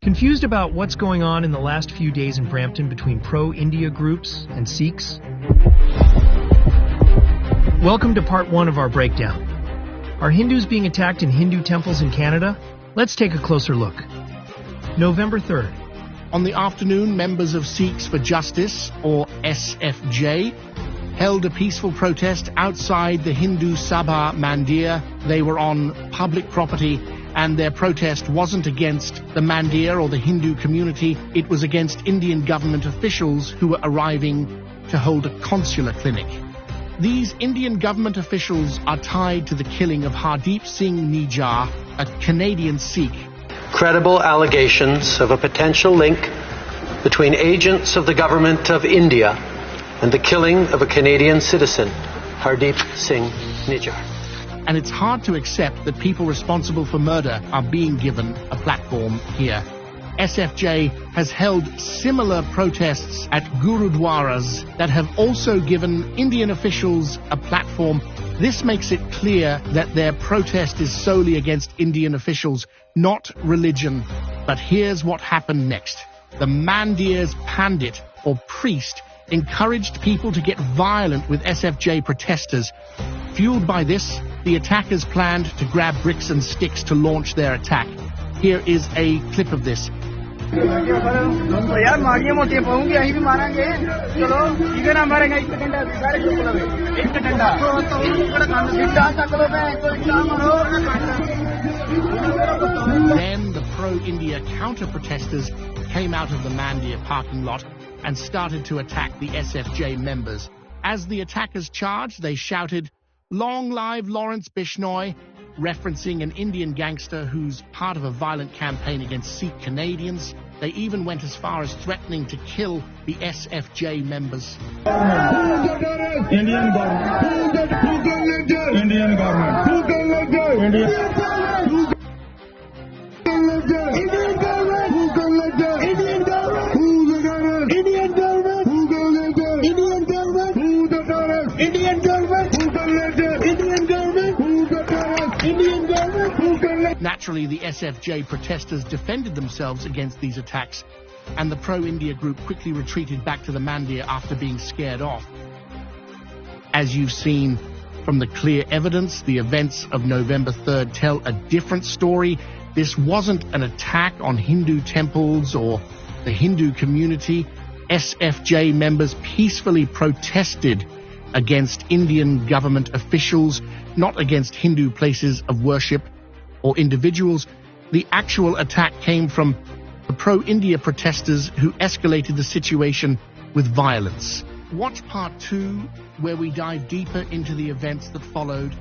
Confused about what's going on in the last few days in Brampton between pro-India groups and Sikhs? Welcome to part 1 of our breakdown. Are Hindus being attacked in Hindu temples in Canada? Let's take a closer look. November 3rd. On the afternoon, members of Sikhs for Justice, or SFJ, held a peaceful protest outside the Hindu Sabha Mandir. They were on public property, and their protest wasn't against the Mandir or the Hindu community. It was against Indian government officials who were arriving to hold a consular clinic. These Indian government officials are tied to the killing of Hardeep Singh Nijjar, a Canadian Sikh. Credible allegations of a potential link between agents of the government of India and the killing of a Canadian citizen, Hardeep Singh Nijjar. And it's hard to accept that people responsible for murder are being given a platform here. SFJ has held similar protests at gurudwaras that have also given Indian officials a platform. This makes it clear that their protest is solely against Indian officials, not religion. But here's what happened next. The Mandir's pandit, or priest, encouraged people to get violent with SFJ protesters. Fueled by this, the attackers planned to grab bricks and sticks to launch their attack. Here is a clip of this. Then the pro-India counter-protesters came out of the Mandir parking lot and started to attack the SFJ members. As the attackers charged, they shouted, "Long live Lawrence Bishnoi," referencing an Indian gangster who's part of a violent campaign against Sikh Canadians. They even went as far as threatening to kill the SFJ members. Indian government. Indian government. Naturally, the SFJ protesters defended themselves against these attacks, and the pro-India group quickly retreated back to the Mandir after being scared off. As you've seen from the clear evidence, the events of November 3rd tell a different story. This wasn't an attack on Hindu temples or the Hindu community. SFJ members peacefully protested against Indian government officials, not against Hindu places of worship or individuals. The actual attack came from the pro-India protesters who escalated the situation with violence. Watch part 2, where we dive deeper into the events that followed.